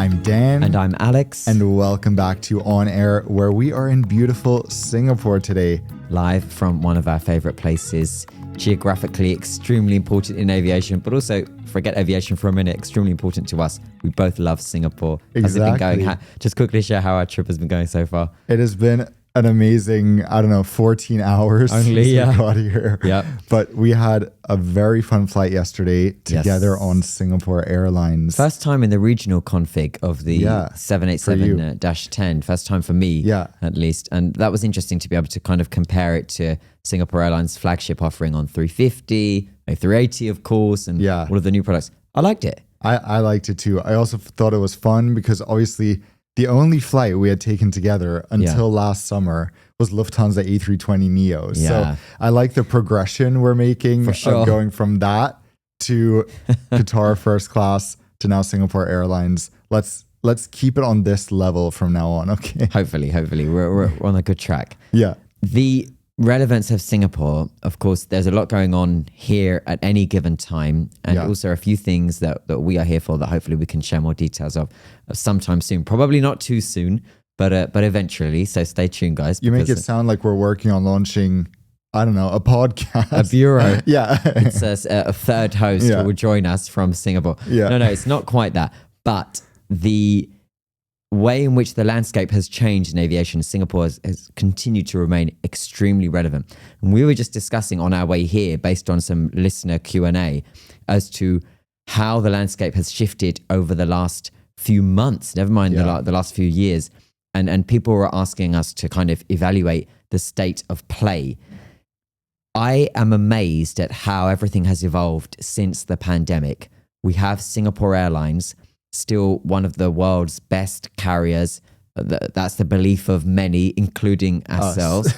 I'm Dan. And I'm Alex. And welcome back to On Air, where we are in beautiful Singapore today. Live from one of our favorite places, geographically extremely important in aviation, but also, forget aviation for a minute, extremely important to us. We both love Singapore. Exactly. How's it been going? Just quickly share how our trip has been going so far. It has been an amazing, 14 hours since we got here. Yep. But we had a very fun flight yesterday together on Singapore Airlines. First time in the regional config of the 787-10. First time for me, at least. And that was interesting to be able to kind of compare it to Singapore Airlines' flagship offering on 350, A380, of course, and all of the new products. I liked it. I liked it too. I also thought it was fun because obviously the only flight we had taken together until last summer was Lufthansa A320neo. So I like the progression we're making of going from that to Qatar first class to now Singapore Airlines. Let's keep it on this level from now on, okay? Hopefully. We're on a good track. Yeah. The relevance of Singapore, of course, there's a lot going on here at any given time, and also a few things that we are here for that hopefully we can share more details of sometime soon. Probably not too soon, but eventually. So stay tuned, guys. You make it sound like we're working on launching, a podcast. A bureau. It's a third host who will join us from Singapore. No, it's not quite that. But the way in which the landscape has changed in aviation, Singapore has continued to remain extremely relevant. And we were just discussing on our way here, based on some listener Q&A, as to how the landscape has shifted over the last few months, never mind the last few years. And people were asking us to kind of evaluate the state of play. I am amazed at how everything has evolved since the pandemic. We have Singapore Airlines, still one of the world's best carriers. That's the belief of many, including ourselves.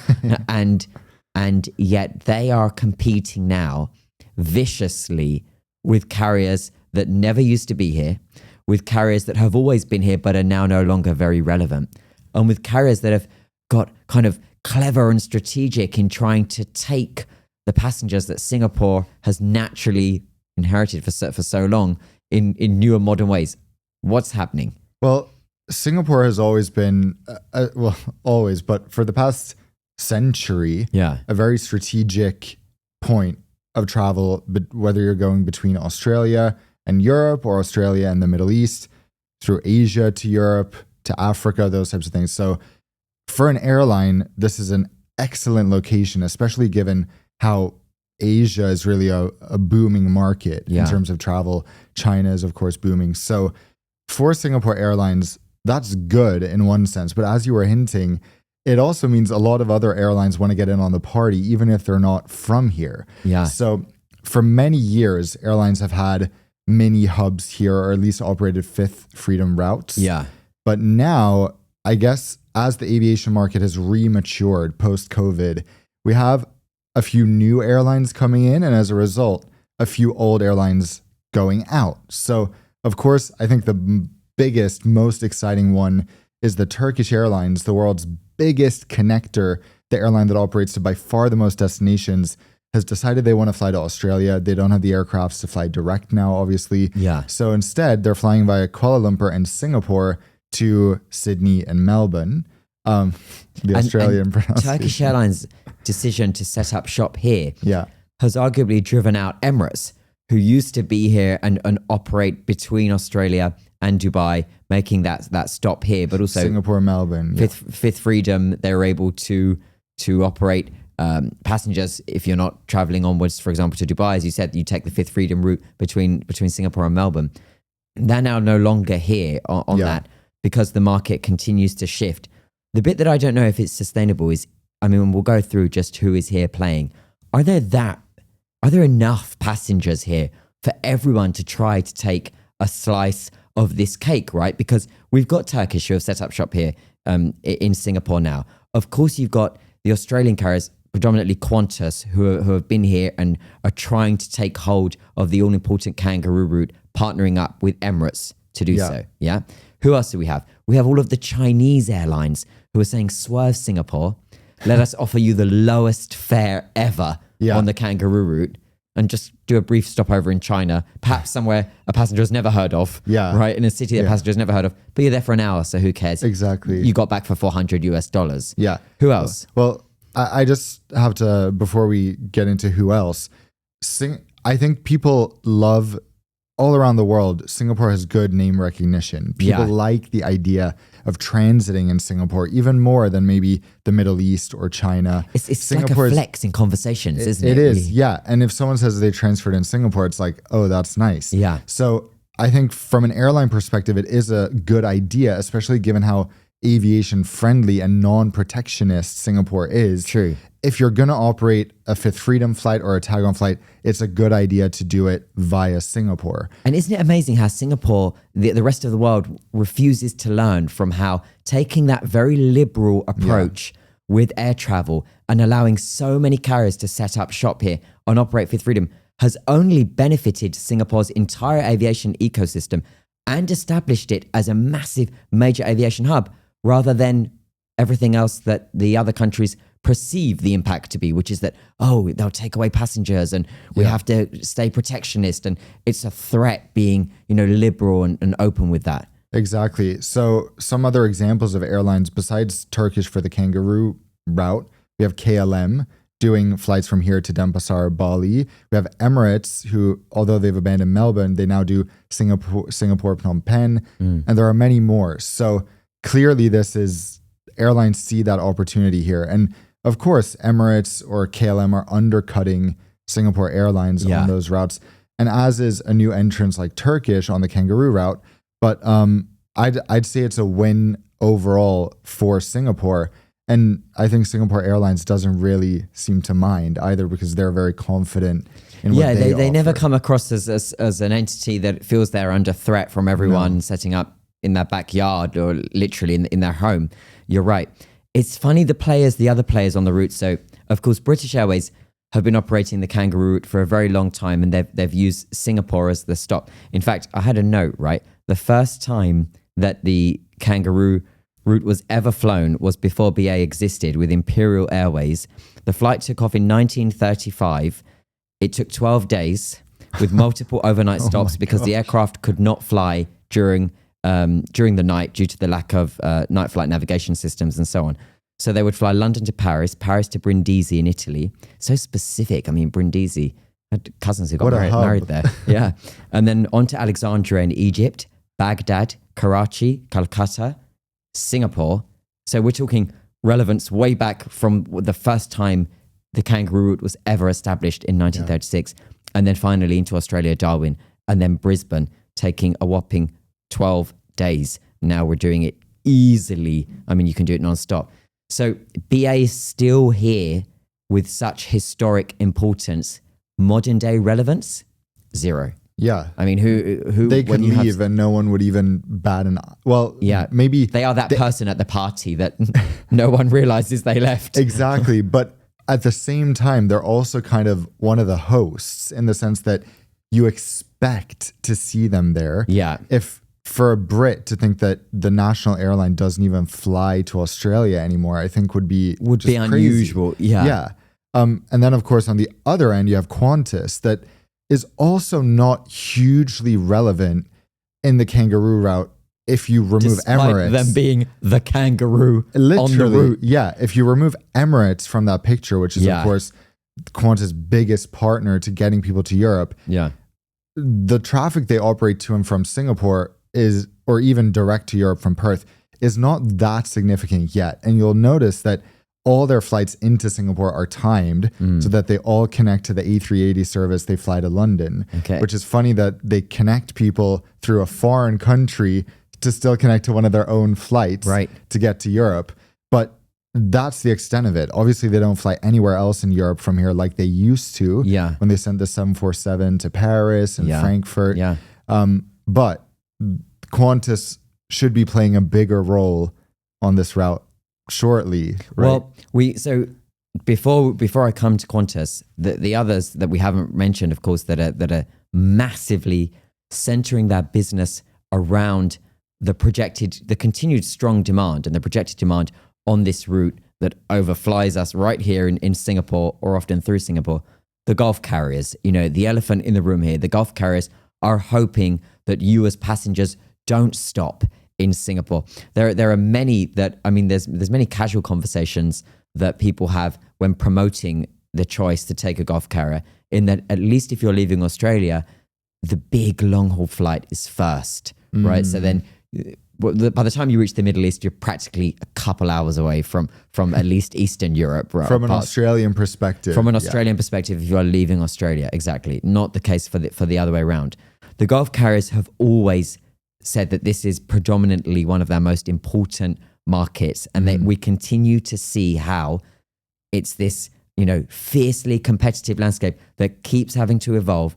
and yet they are competing now viciously with carriers that never used to be here, with carriers that have always been here but are now no longer very relevant, and with carriers that have got kind of clever and strategic in trying to take the passengers that Singapore has naturally inherited for so long in newer modern ways. What's happening? Well, Singapore has always been, but for the past century, a very strategic point of travel, but whether you're going between Australia and Europe or Australia and the Middle East, through Asia to Europe to Africa, those types of things. So for an airline, this is an excellent location, especially given how Asia is really a booming market in terms of travel. China is, of course, booming. So for Singapore Airlines, that's good in one sense. But as you were hinting, it also means a lot of other airlines want to get in on the party, even if they're not from here. So for many years, airlines have had mini hubs here, or at least operated fifth freedom routes. But now, I guess, as the aviation market has rematured post-COVID, we have a few new airlines coming in, and as a result, a few old airlines going out. So of course, I think the biggest, most exciting one is the Turkish Airlines, the world's biggest connector, the airline that operates to by far the most destinations, has decided they want to fly to Australia. They don't have the aircrafts to fly direct now, obviously. So instead, they're flying via Kuala Lumpur and Singapore to Sydney and Melbourne. The Australian pronunciation. Turkish Airlines' decision to set up shop here has arguably driven out Emirates, who used to be here and operate between Australia and Dubai, making that stop here, but also Singapore, Melbourne. Fifth Freedom, they were able to operate passengers. If you're not traveling onwards, for example, to Dubai, as you said, you take the Fifth Freedom route between Singapore and Melbourne. They're now no longer here on that because the market continues to shift. The bit that I don't know if it's sustainable is, we'll go through just who is here playing. Are there enough passengers here for everyone to try to take a slice of this cake, right? Because we've got Turkish who have set up shop here in Singapore now. Of course, you've got the Australian carriers, predominantly Qantas, who have been here and are trying to take hold of the all-important Kangaroo Route, partnering up with Emirates to do so. Who else do we have? We have all of the Chinese airlines who are saying, swerve Singapore, let us offer you the lowest fare ever on the Kangaroo Route. and just do a brief stopover in China, perhaps somewhere a passenger has never heard of. Yeah. Right? In a city that passenger has never heard of. But you're there for an hour, so who cares? Exactly. You got back for $400. Yeah. Who else? Well, I just have to, before we get into who else, I think people love, all around the world, Singapore has good name recognition. People like the idea of transiting in Singapore even more than maybe the Middle East or China. It's like a flex in conversations, isn't it? It is, yeah. And if someone says they transferred in Singapore, it's like, oh, that's nice. Yeah. So I think from an airline perspective, it is a good idea, especially given how aviation friendly and non-protectionist Singapore is. True. If you're going to operate a Fifth Freedom flight or a tag-on flight, it's a good idea to do it via Singapore. And isn't it amazing how Singapore, the rest of the world, refuses to learn from how taking that very liberal approach with air travel and allowing so many carriers to set up shop here and operate Fifth Freedom has only benefited Singapore's entire aviation ecosystem and established it as a massive major aviation hub rather than everything else that the other countries perceive the impact to be, which is that, oh, they'll take away passengers and we have to stay protectionist, and it's a threat being, liberal and open with that. Exactly. So some other examples of airlines besides Turkish for the Kangaroo Route, we have KLM doing flights from here to Denpasar, Bali. We have Emirates, who, although they've abandoned Melbourne, they now do Singapore, Phnom Penh, and there are many more. So clearly airlines see that opportunity here. And of course, Emirates or KLM are undercutting Singapore Airlines on those routes. And as is a new entrance like Turkish on the Kangaroo Route. But I'd say it's a win overall for Singapore. And I think Singapore Airlines doesn't really seem to mind either, because they're very confident in what they offer. They never come across as an entity that feels they're under threat from everyone setting up in their backyard or literally in their home. You're right. It's funny, the other players on the route. So, of course, British Airways have been operating the Kangaroo Route for a very long time, and they've used Singapore as the stop. In fact, I had a note, right? The first time that the Kangaroo Route was ever flown was before BA existed, with Imperial Airways. The flight took off in 1935. It took 12 days with multiple overnight stops because the aircraft could not fly during the night due to the lack of night flight navigation systems and so on. So they would fly London to Paris, Paris to Brindisi in Italy. So specific. I mean, Brindisi. I had cousins who got married there. Yeah. And then on to Alexandria in Egypt, Baghdad, Karachi, Calcutta, Singapore. So we're talking relevance way back from the first time the Kangaroo Route was ever established in 1936. And then finally into Australia, Darwin, and then Brisbane, taking a whopping 12 days. Now we're doing it easily. I mean, you can do it nonstop. So BA is still here with such historic importance. Modern day relevance, zero. Yeah. I mean, who they could leave and no one would even bat an eye. Well, maybe they are that person at the party that no one realizes they left. Exactly. But at the same time, they're also kind of one of the hosts in the sense that you expect to see them there. Yeah. If for a Brit to think that the national airline doesn't even fly to Australia anymore, I think would be unusual. Yeah. Yeah. And then of course on the other end, you have Qantas that is also not hugely relevant in the Kangaroo Route if you remove Despite Emirates. Them being the kangaroo literally, on the route. Yeah. If you remove Emirates from that picture, which is of course Qantas' biggest partner to getting people to Europe. Yeah. The traffic they operate to and from Singapore is, or even direct to Europe from Perth, is not that significant yet. And you'll notice that all their flights into Singapore are timed so that they all connect to the A380 service they fly to London, which is funny that they connect people through a foreign country to still connect to one of their own flights to get to Europe. But that's the extent of it. Obviously, they don't fly anywhere else in Europe from here like they used to when they sent the 747 to Paris and Frankfurt. Yeah. But Qantas should be playing a bigger role on this route shortly. Right? Well, so before I come to Qantas, the others that we haven't mentioned, of course, that are massively centering their business around the continued strong demand and the projected demand on this route that overflies us right here in Singapore or often through Singapore. the Gulf carriers, the elephant in the room here, the Gulf carriers are hoping that you as passengers don't stop in Singapore. There are many there's many casual conversations that people have when promoting the choice to take a Gulf carrier, in that at least if you're leaving Australia, the big long haul flight is first, right? So then by the time you reach the Middle East, you're practically a couple hours away from at least Eastern Europe. Right? From an Australian perspective. From an Australian perspective, if you are leaving Australia, exactly. Not the case for the other way around. The Gulf carriers have always said that this is predominantly one of their most important markets, and that we continue to see how it's this, fiercely competitive landscape that keeps having to evolve.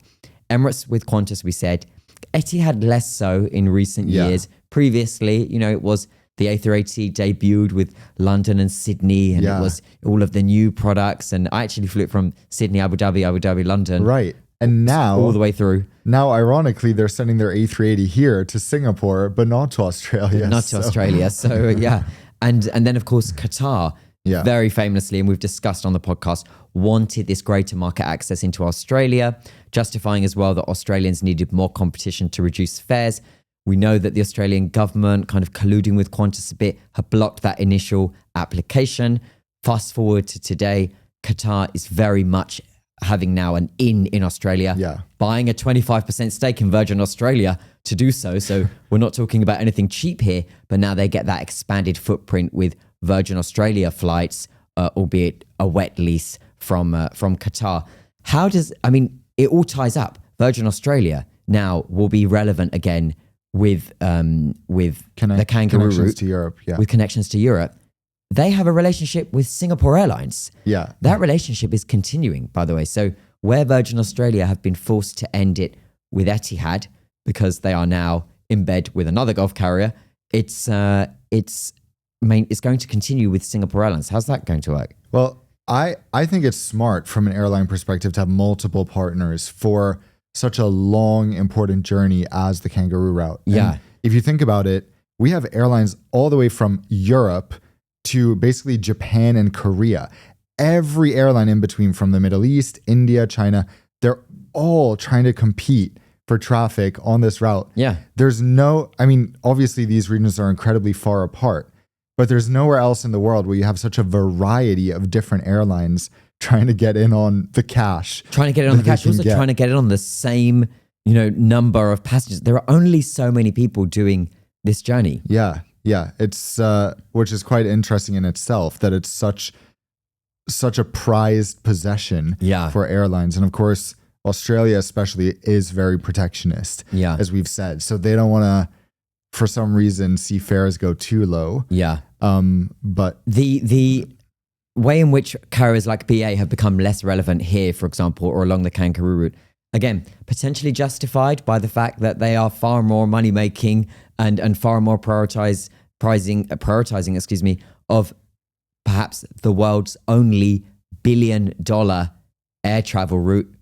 Emirates with Qantas, we said. Etihad less so in recent years. Previously, it was the A380 debuted with London and Sydney, and it was all of the new products. And I actually flew it from Sydney, Abu Dhabi, London. Right. And now, all the way through. Now, ironically, they're sending their A380 here to Singapore, but not to Australia. Not to Australia. So, yeah. And then, of course, Qatar, very famously, and we've discussed on the podcast, wanted this greater market access into Australia, justifying as well that Australians needed more competition to reduce fares. We know that the Australian government, kind of colluding with Qantas a bit, have blocked that initial application. Fast forward to today, Qatar is very much having now an in Australia, buying a 25% stake in Virgin Australia to do so. So we're not talking about anything cheap here, but now they get that expanded footprint with Virgin Australia flights, albeit a wet lease from Qatar. It all ties up. Virgin Australia now will be relevant again with the Kangaroo Route to Europe, with connections to Europe. They have a relationship with Singapore Airlines. Yeah. That relationship is continuing, by the way. So where Virgin Australia have been forced to end it with Etihad because they are now in bed with another Gulf carrier, it's going to continue with Singapore Airlines. How's that going to work? Well, I think it's smart from an airline perspective to have multiple partners for such a long, important journey as the Kangaroo Route. Yeah. And if you think about it, we have airlines all the way from Europe to basically Japan and Korea. Every airline in between, from the Middle East, India, China, they're all trying to compete for traffic on this route. Yeah. Obviously these regions are incredibly far apart, but there's nowhere else in the world where you have such a variety of different airlines trying to get in on the cash. Trying to get it on the cash, also trying to get it on the same, number of passengers. There are only so many people doing this journey. Yeah. Yeah. It's, which is quite interesting in itself, that it's such a prized possession for airlines. And of course, Australia especially is very protectionist, as we've said. So they don't want to, for some reason, see fares go too low. Yeah. But the way in which carriers like BA have become less relevant here, for example, or along the Kangaroo Route, again, potentially justified by the fact that they are far more money making and far more prioritizing, of perhaps the world's only billion-dollar air travel route,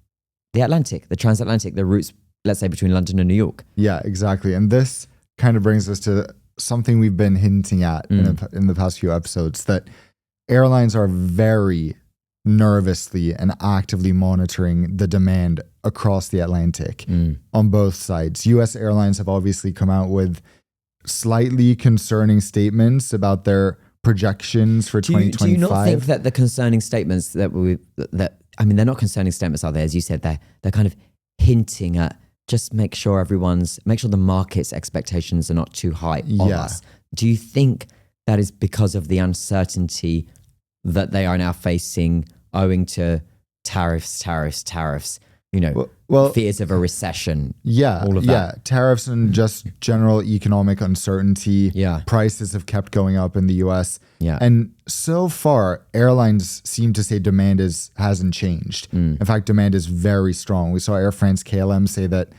the Atlantic, the transatlantic, the routes, let's say, between London and New York. Yeah, exactly. And this kind of brings us to something we've been hinting at in the past few episodes, that airlines are very nervously and actively monitoring the demand across the Atlantic on both sides. US airlines have obviously come out with slightly concerning statements about their projections for 2025. Do you not think that the concerning statements they're not concerning statements, are they? As you said, they're kind of hinting at, just make sure the market's expectations are not too high of us. Do you think that is because of the uncertainty that they are now facing owing to tariffs, fears of a recession? All of that. Tariffs and just general economic uncertainty. Yeah. Prices have kept going up in the US. Yeah. And so far, airlines seem to say demand hasn't changed. In fact, demand is very strong. We saw Air France KLM say that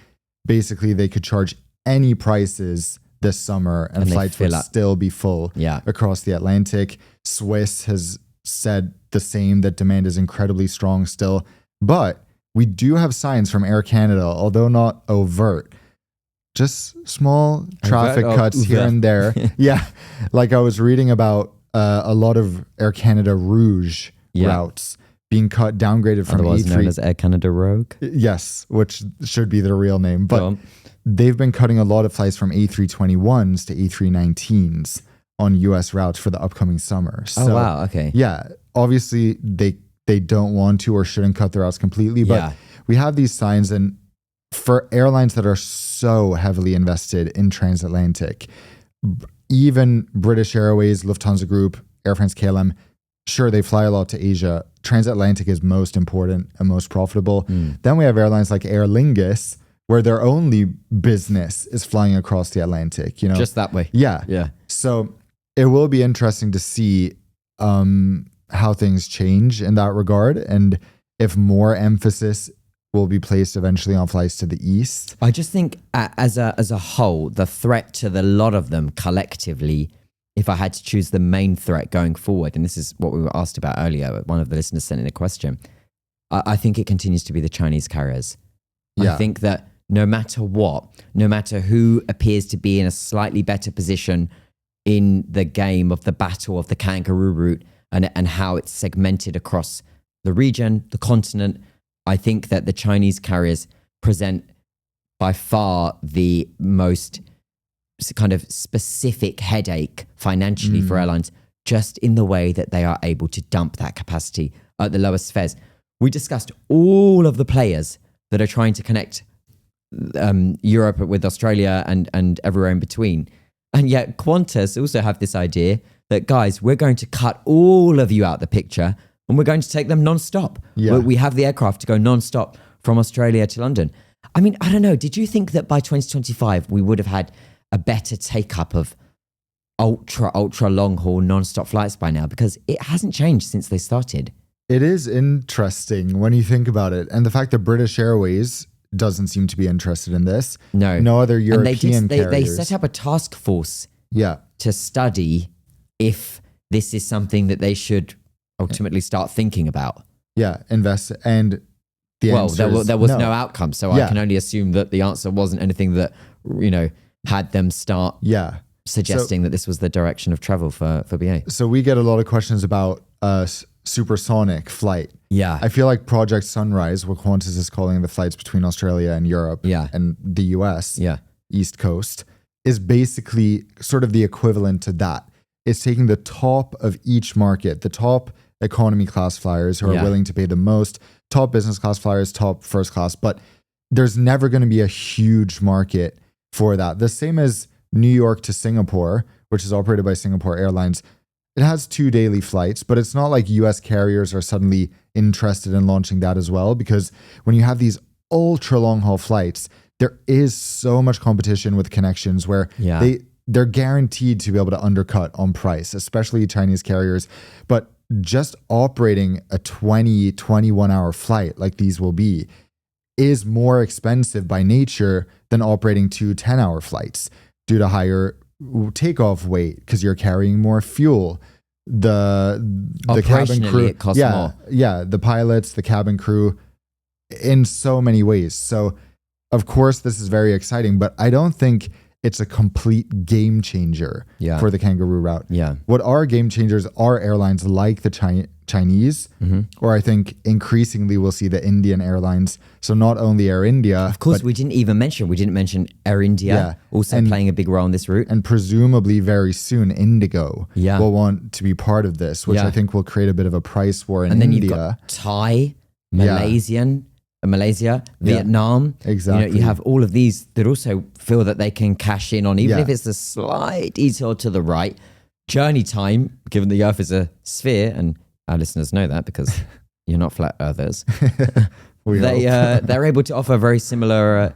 basically they could charge any prices this summer and flights would still be full across the Atlantic. Swiss has said the same, that demand is incredibly strong still. But we do have signs from Air Canada, although not overt, just small traffic cuts here and there. Like I was reading about a lot of Air Canada Rouge routes being downgraded from otherwise A3. known as Air Canada Rogue. Yes, which should be their real name. But they've been cutting a lot of flights from A321s to A319s on US routes for the upcoming summer. So, wow, okay. Yeah, obviously they don't want to or shouldn't cut their routes completely, but we have these signs, and for airlines that are so heavily invested in transatlantic, even British Airways, Lufthansa Group, Air France KLM, sure, they fly a lot to Asia. Transatlantic is most important and most profitable. Then we have airlines like Aer Lingus, where their only business is flying across the Atlantic, Just that way. Yeah. So it will be interesting to see how things change in that regard, and if more emphasis will be placed eventually on flights to the east. I just think as a whole, the threat to the lot of them collectively, if I had to choose the main threat going forward, and this is what we were asked about earlier, one of the listeners sent in a question, I think it continues to be the Chinese carriers. I think that no matter what, no matter who appears to be in a slightly better position in the game of the battle of the Kangaroo Route and how it's segmented across the region, the continent, I think that the Chinese carriers present by far the most kind of specific headache financially for airlines, just in the way that they are able to dump that capacity at the lowest fares. We discussed all of the players that are trying to connect Europe with Australia and everywhere in between. And yet Qantas also have this idea that, guys, we're going to cut all of you out the picture and we're going to take them non-stop. Yeah. We have the aircraft to go non-stop from Australia to London. I mean, I don't know. Did you think that by 2025 we would have had a better take-up of ultra long-haul non-stop flights by now? Because it hasn't changed since they started. It is interesting when you think about it. And the fact that British Airways doesn't seem to be interested in this. No other European carriers. They set up a task force to study if this is something that they should ultimately start thinking about. Yeah, invest. And the answer there was no outcome. So I can only assume that the answer wasn't anything that, had them start suggesting that this was the direction of travel for BA. So we get a lot of questions about supersonic flight. Yeah. I feel like Project Sunrise, what Qantas is calling the flights between Australia and Europe and the US, East Coast, is basically sort of the equivalent to that. It's taking the top of each market, the top economy class flyers who are willing to pay the most, top business class flyers, top first class, but there's never going to be a huge market for that. The same as New York to Singapore, which is operated by Singapore Airlines. It has 2 daily flights, but it's not like US carriers are suddenly interested in launching that as well, because when you have these ultra long haul flights, there is so much competition with connections where they're guaranteed to be able to undercut on price, especially Chinese carriers. But just operating a 21 hour flight like these will be is more expensive by nature than operating 2 10-hour flights due to higher takeoff weight because you're carrying more fuel. The cabin crew, it costs more. Yeah, the pilots, the cabin crew, in so many ways. So, of course, this is very exciting, but I don't think it's a complete game changer for the Kangaroo Route. Yeah. What are game changers are airlines like the Chinese, or I think increasingly we'll see the Indian airlines. So not only Air India. Of course, we didn't mention Air India also playing a big role on this route. And presumably very soon Indigo will want to be part of this, which I think will create a bit of a price war in India. And then you've got Thai, Malaysia, Vietnam. Exactly. You have all of these that also feel that they can cash in on, even if it's a slight detour to the right. Journey time, given the Earth is a sphere, and our listeners know that because you're not flat earthers. They're able to offer very similar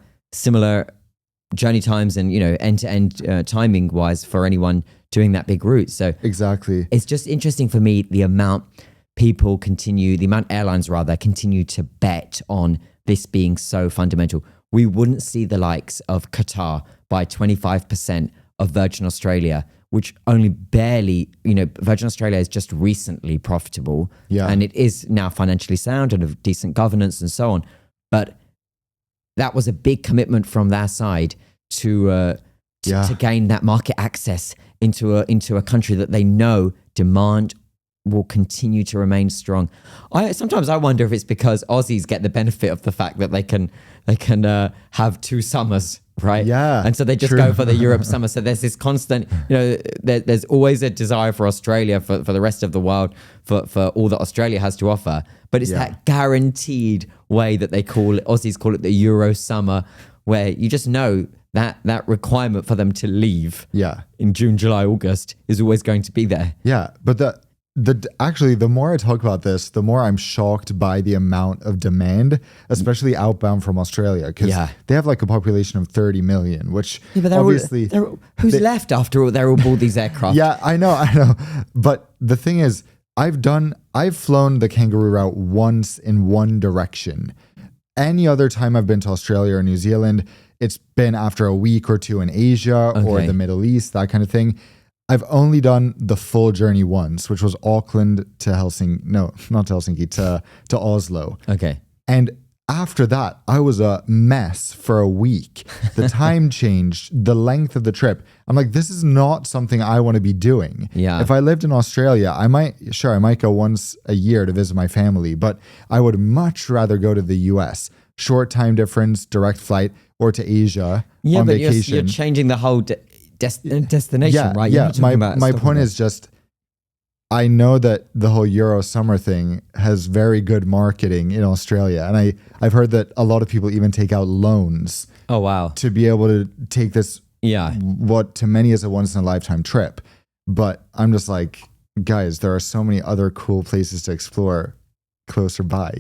journey times and end-to-end timing wise for anyone doing that big route. So exactly, it's just interesting for me the amount airlines continue to bet on this being so fundamental. We wouldn't see the likes of Qatar buy 25% of Virgin Australia, which only barely, Virgin Australia is just recently profitable and it is now financially sound and of decent governance and so on. But that was a big commitment from their side to gain that market access into a country that they know demand will continue to remain strong. Sometimes I wonder if it's because Aussies get the benefit of the fact that they can have 2 summers, right? Yeah, and so they just go for the Europe summer. So there's this constant, there's always a desire for Australia, for the rest of the world, for all that Australia has to offer. But it's that guaranteed way that Aussies call it the Euro summer, where you just know that requirement for them to leave in June, July, August is always going to be there. Yeah, but actually, the more I talk about this, the more I'm shocked by the amount of demand, especially outbound from Australia, because they have like a population of 30 million, which obviously... who's left after all? They're all bought these aircraft. Yeah, I know. But the thing is, I've flown the Kangaroo Route once in one direction. Any other time I've been to Australia or New Zealand, it's been after a week or 2 in Asia or the Middle East, that kind of thing. I've only done the full journey once, which was Auckland to Helsinki. No, not to Helsinki, to Oslo. Okay. And after that, I was a mess for a week. The time changed, the length of the trip. I'm like, this is not something I want to be doing. Yeah. If I lived in Australia, I might go once a year to visit my family, but I would much rather go to the US. Short time difference, direct flight, or to Asia on vacation. You're changing the whole destination, right? Yeah. My point is just, I know that the whole Euro summer thing has very good marketing in Australia. And I've heard that a lot of people even take out loans. Oh, wow. To be able to take this, what to many is a once in a lifetime trip. But I'm just like, guys, there are so many other cool places to explore closer by,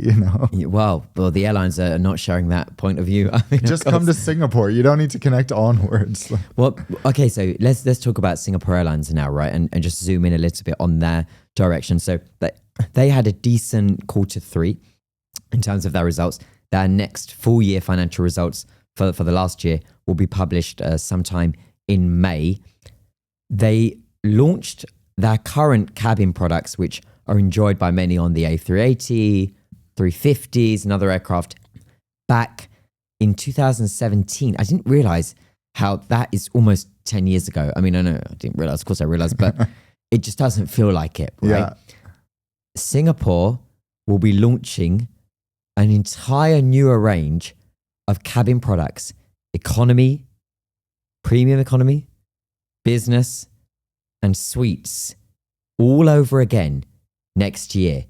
Well, the airlines are not sharing that point of view. I mean, just come to Singapore. You don't need to connect onwards. Well, okay, so let's talk about Singapore Airlines now, right? And just zoom in a little bit on their direction. So they had a decent Q3 in terms of their results. Their next full year financial results for the last year will be published sometime in May. They launched their current cabin products, which are enjoyed by many on the A380, 350s, and other aircraft back in 2017. I didn't realize how that is almost 10 years ago. I mean, I know I didn't realize, of course I realized, but it just doesn't feel like it, right? Yeah. Singapore will be launching an entire newer range of cabin products: economy, premium economy, business, and suites, all over again next year.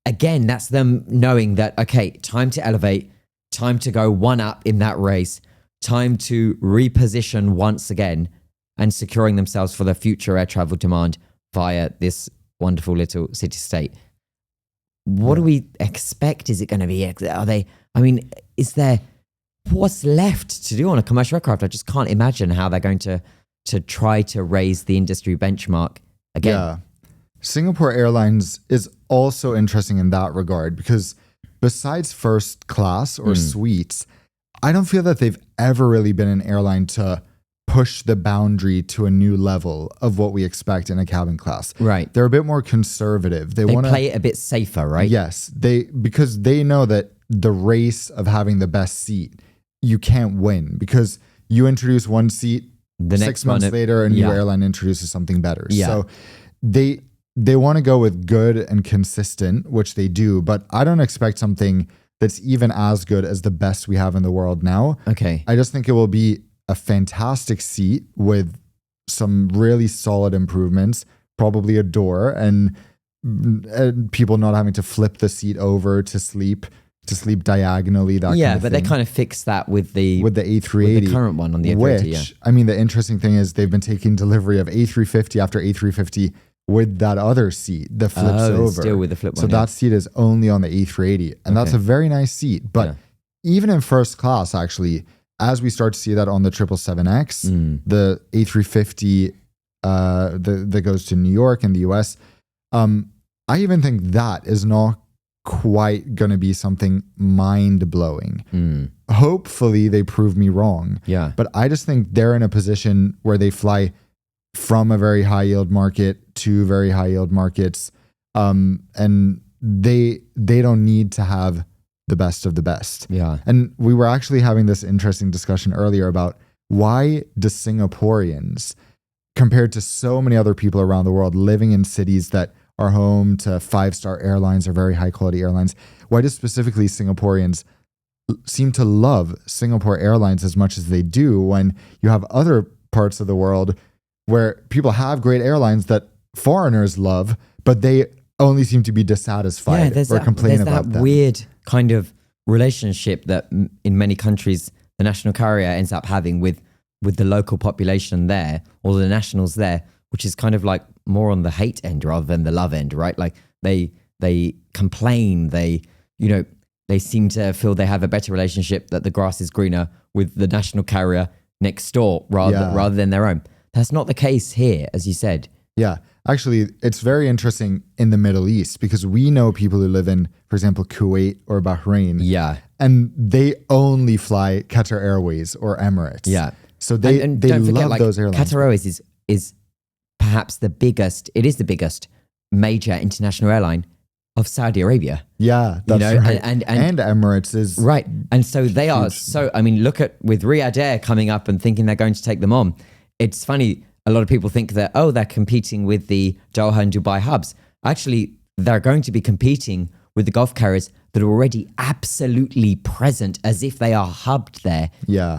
Again, that's them knowing that, okay, time to elevate, time to go one up in that race, time to reposition once again and securing themselves for the future air travel demand via this wonderful little city-state. What do we expect? Is it going to be, what's left to do on a commercial aircraft? I just can't imagine how they're going to try to raise the industry benchmark again. Yeah. Singapore Airlines is also interesting in that regard because besides first class or suites, I don't feel that they've ever really been an airline to push the boundary to a new level of what we expect in a cabin class. Right. They're a bit more conservative. They want to play it a bit safer, right? Yes. Because they know that the race of having the best seat, you can't win because you introduce one seat, the 6 months later, a new airline introduces something better. Yeah. So they want to go with good and consistent, which they do, but I don't expect something that's even as good as the best we have in the world now. Okay. I just think it will be a fantastic seat with some really solid improvements, probably a door and people not having to flip the seat over to sleep diagonally. That kind of but thing. they kind of fixed that with the A380, with the current one on the A380. Which, I mean, the interesting thing is they've been taking delivery of A350 after A350 with that other seat that flips over. Still with the flip one. So that seat is only on the A380, and that's a very nice seat. But even in first class, actually, as we start to see that on the 777X, the A350 that goes to New York and the US, I even think that is not quite going to be something mind-blowing. Hopefully they prove me wrong. Yeah. But I just think they're in a position where they fly from a very high yield market to very high yield markets. And they don't need to have the best of the best. Yeah. And we were actually having this interesting discussion earlier about why do Singaporeans compared to so many other people around the world living in cities that are home to 5-star airlines or very high quality airlines, why do specifically Singaporeans seem to love Singapore Airlines as much as they do when you have other parts of the world where people have great airlines that foreigners love, but they only seem to be dissatisfied or complain about them? There's that weird kind of relationship that in many countries the national carrier ends up having with the local population there, or the nationals there, which is kind of like more on the hate end rather than the love end, right? Like they complain, they seem to feel they have a better relationship, that the grass is greener with the national carrier next door rather than their own. That's not the case here, as you said. Yeah. Actually, it's very interesting in the Middle East because we know people who live in, for example, Kuwait or Bahrain. Yeah. And they only fly Qatar Airways or Emirates. Yeah. So they don't forget, love those airlines. Qatar Airways is perhaps the biggest major international airline of Saudi Arabia. Yeah, that's right. And Emirates is right. And so they are look at with Riyadh Air coming up and thinking they're going to take them on. It's funny, a lot of people think that, they're competing with the Doha and Dubai hubs. Actually, they're going to be competing with the Gulf carriers that are already absolutely present as if they are hubbed there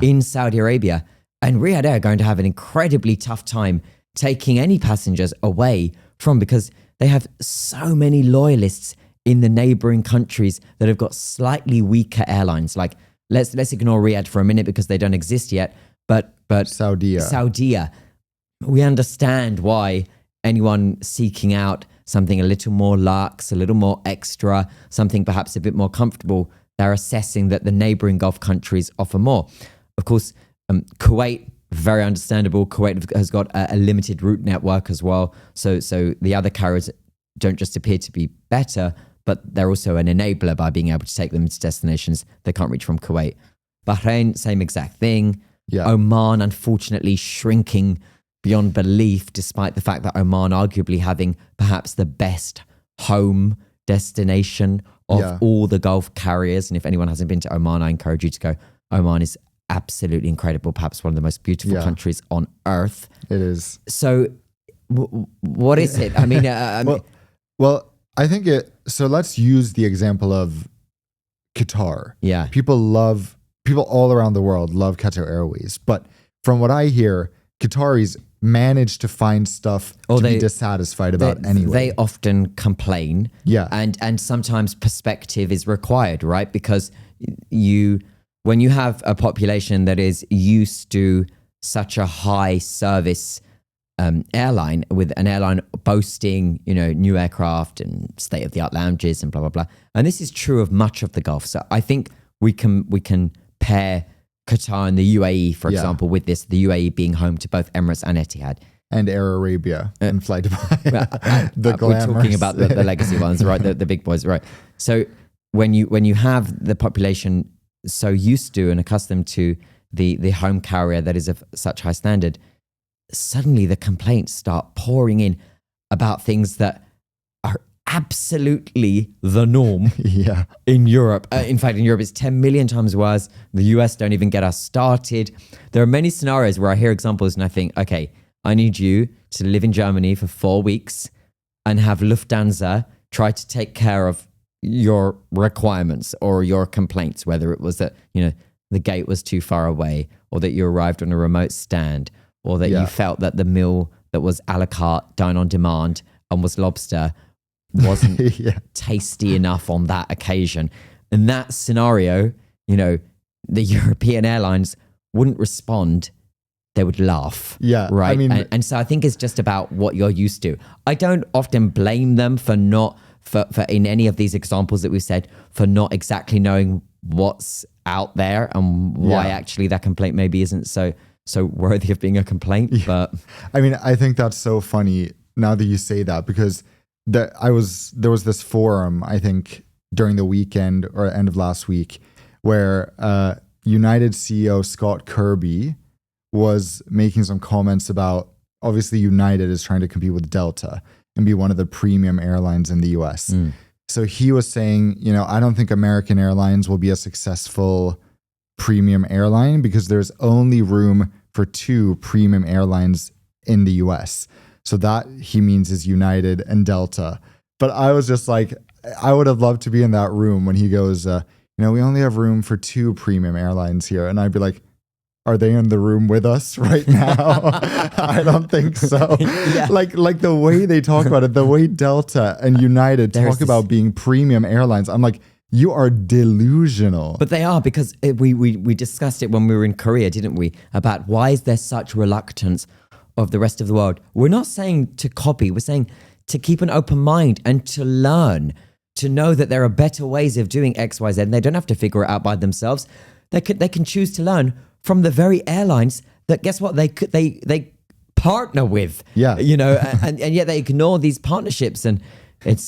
in Saudi Arabia. And Riyadh Air are going to have an incredibly tough time taking any passengers away from, because they have so many loyalists in the neighboring countries that have got slightly weaker airlines. Like let's ignore Riyadh for a minute because they don't exist yet. But Saudi, we understand why anyone seeking out something a little more luxe, a little more extra, something perhaps a bit more comfortable, they're assessing that the neighboring Gulf countries offer more. Of course, Kuwait, very understandable. Kuwait has got a limited route network as well. So the other carriers don't just appear to be better, but they're also an enabler by being able to take them to destinations they can't reach from Kuwait. Bahrain, same exact thing. Yeah. Oman, unfortunately, shrinking beyond belief, despite the fact that Oman arguably having perhaps the best home destination of all the Gulf carriers. And if anyone hasn't been to Oman, I encourage you to go. Oman is absolutely incredible, perhaps one of the most beautiful countries on earth. It is. So what is it? I mean, well, I think so let's use the example of Qatar. Yeah. People all around the world love Qatar Airways. But from what I hear, Qataris manage to find stuff to be dissatisfied about anyway. They often complain. Yeah. And sometimes perspective is required, right? Because when you have a population that is used to such a high service airline, with an airline boasting, new aircraft and state-of-the-art lounges and blah, blah, blah. And this is true of much of the Gulf. So I think we can pair Qatar and the UAE, for example, with this, the UAE being home to both Emirates and Etihad. And Air Arabia and Fly Dubai. We're talking about the legacy ones, right? The big boys, right? So when you have the population so used to and accustomed to the home carrier that is of such high standard, suddenly the complaints start pouring in about things that are absolutely the norm in Europe. In fact, in Europe, it's 10 million times worse. The US don't even get us started. There are many scenarios where I hear examples and I think, okay, I need you to live in Germany for 4 weeks and have Lufthansa try to take care of your requirements or your complaints, whether it was that, the gate was too far away, or that you arrived on a remote stand, or that you felt that the meal that was a la carte, dine on demand, and was lobster wasn't tasty enough on that occasion. In that scenario, the European airlines wouldn't respond. They would laugh. Yeah. Right. I mean, and so I think it's just about what you're used to. I don't often blame them for in any of these examples that we've said, for not exactly knowing what's out there and why actually that complaint maybe isn't so worthy of being a complaint. Yeah. But I mean, I think that's so funny now that you say that, because there was this forum, I think during the weekend or end of last week, where United CEO Scott Kirby was making some comments about, obviously United is trying to compete with Delta and be one of the premium airlines in the US. So he was saying, I don't think American Airlines will be a successful premium airline because there's only room for 2 premium airlines in the US. So that he means is United and Delta. But I was just like, I would have loved to be in that room when he goes, we only have room for 2 premium airlines here. And I'd be like, are they in the room with us right now? I don't think so. Yeah. Like the way they talk about it, the way Delta and United talk about being premium airlines, I'm like, you are delusional. But they are, because we discussed it when we were in Korea, didn't we? About why is there such reluctance of the rest of the world? We're not saying to copy, we're saying to keep an open mind and to learn, to know that there are better ways of doing X, Y, Z, and they don't have to figure it out by themselves. They can choose to learn from the very airlines that, guess what, they partner with. Yeah. And yet they ignore these partnerships, and it's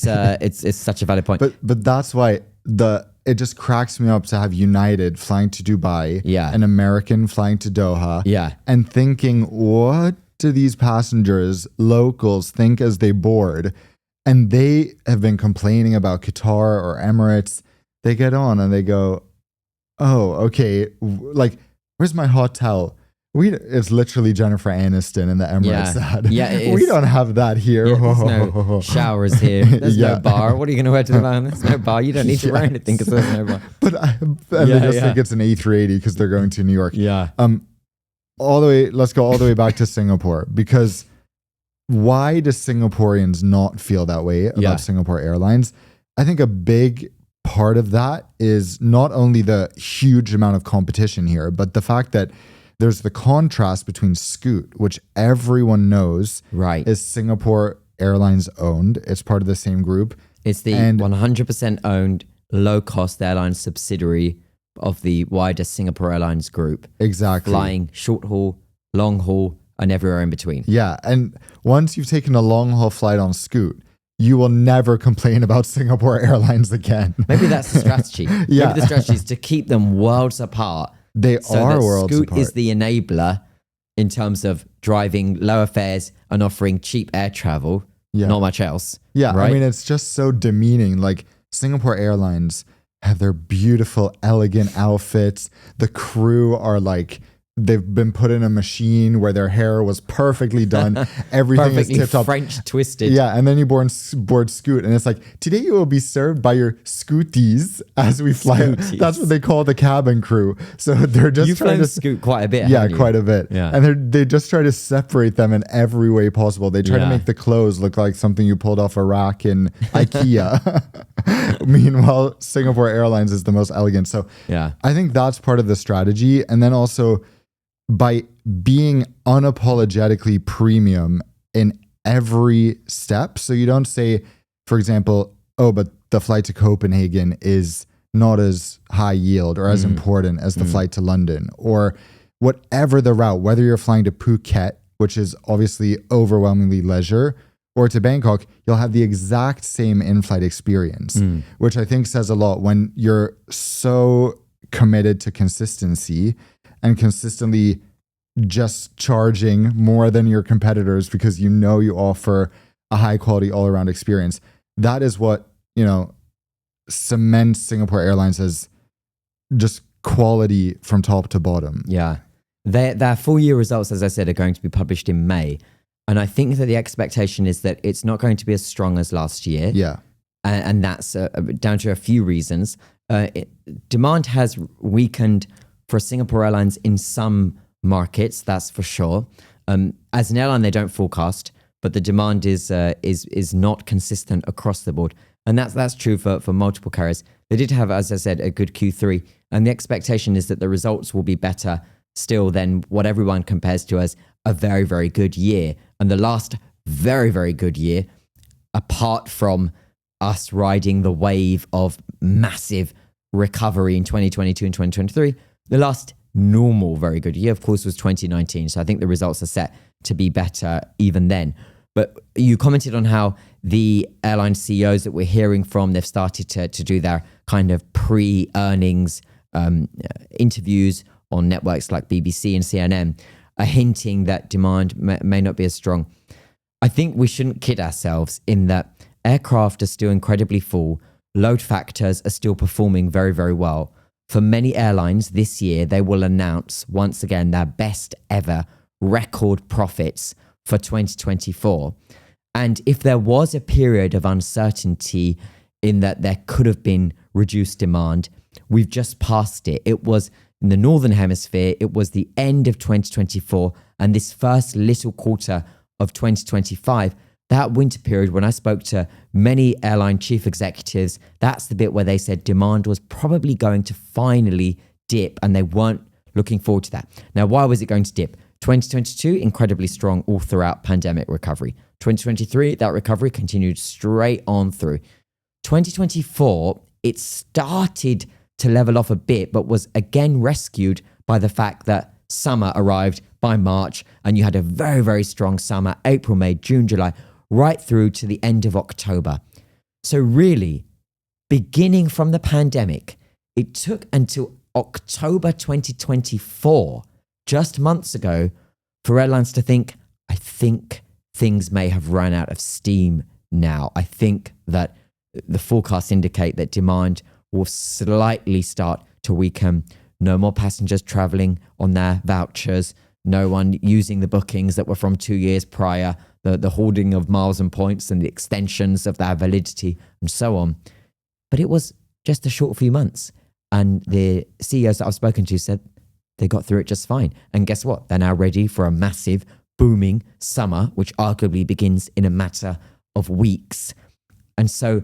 such a valid point. But that's why it just cracks me up to have United flying to Dubai, an American flying to Doha, and thinking, what do these passengers, locals, think as they board? And they have been complaining about Qatar or Emirates. They get on and they go, oh, okay, like, where's my hotel? It's literally Jennifer Aniston in the Emirates ad. Yeah, we don't have that here. Yeah, there's no showers here. There's no bar. What are you going to wear to the van? There's no bar. You don't need to wear anything because there's no bar. They just think it's an A380 because they're going to New York. Yeah. Let's go all the way back to Singapore, because why do Singaporeans not feel that way about Singapore Airlines? I think a big part of that is not only the huge amount of competition here, but the fact that there's the contrast between Scoot, which everyone knows is Singapore Airlines owned. It's part of the same group. It's the 100% owned low-cost airline subsidiary of the wider Singapore Airlines group. Exactly. Flying short haul, long haul, and everywhere in between. Yeah, and once you've taken a long haul flight on Scoot, you will never complain about Singapore Airlines again. Maybe that's the strategy. Maybe the strategy is to keep them worlds apart. They are worlds Scoot apart. is the enabler in terms of driving lower fares and offering cheap air travel. Not much else. Yeah, right? I mean, it's just so demeaning. Like, Singapore Airlines have their beautiful, elegant outfits. The crew are like, they've been put in a machine where their hair was perfectly done. Everything is tipped up. French twisted. Yeah, and then you board Scoot, and it's like, today you will be served by your Scooties as we fly. Scooties. That's what they call the cabin crew. So they're just trying to Scoot quite a bit. Yeah, quite a bit. Yeah. And they just try to separate them in every way possible. They try to make the clothes look like something you pulled off a rack in IKEA. Meanwhile, Singapore Airlines is the most elegant. So I think that's part of the strategy. And then also, by being unapologetically premium in every step. So you don't say, for example, oh, but the flight to Copenhagen is not as high yield or as important as the flight to London, or whatever the route, whether you're flying to Phuket, which is obviously overwhelmingly leisure, or to Bangkok, you'll have the exact same in-flight experience, which I think says a lot when you're so committed to consistency and consistently just charging more than your competitors because you know you offer a high quality all around experience. That is what, cements Singapore Airlines as just quality from top to bottom. Yeah. Their full year results, as I said, are going to be published in May. And I think that the expectation is that it's not going to be as strong as last year. Yeah. And that's down to a few reasons. Demand has weakened for Singapore Airlines in some markets, that's for sure. As an airline, they don't forecast, but the demand is not consistent across the board, and that's true for multiple carriers. They did have, as I said, a good Q3, and the expectation is that the results will be better still than what everyone compares to as a very, very good year. And the last very, very good year, apart from us riding the wave of massive recovery in 2022 and 2023, the last normal very good year, of course, was 2019. So I think the results are set to be better even then. But you commented on how the airline CEOs that we're hearing from, they've started to do their kind of pre-earnings interviews on networks like BBC and CNN, are hinting that demand may not be as strong. I think we shouldn't kid ourselves in that aircraft are still incredibly full. Load factors are still performing very, very well. For many airlines this year, they will announce once again their best ever record profits for 2024. And if there was a period of uncertainty in that there could have been reduced demand, we've just passed it. It was in the Northern Hemisphere, it was the end of 2024 and this first little quarter of 2025. That winter period, when I spoke to many airline chief executives, that's the bit where they said demand was probably going to finally dip and they weren't looking forward to that. Now, why was it going to dip? 2022, incredibly strong all throughout pandemic recovery. 2023, that recovery continued straight on through. 2024, it started to level off a bit, but was again rescued by the fact that summer arrived by March and you had a very, very strong summer, April, May, June, July, right through to the end of October. So really, beginning from the pandemic, it took until October 2024, just months ago, for airlines to think, I think things may have run out of steam now. I think that the forecasts indicate that demand will slightly start to weaken. No more passengers traveling on their vouchers. No one using the bookings that were from 2 years prior, the hoarding of miles and points and the extensions of their validity and so on. But it was just a short few months. And the CEOs that I've spoken to said they got through it just fine. And guess what? They're now ready for a massive, booming summer, which arguably begins in a matter of weeks. And so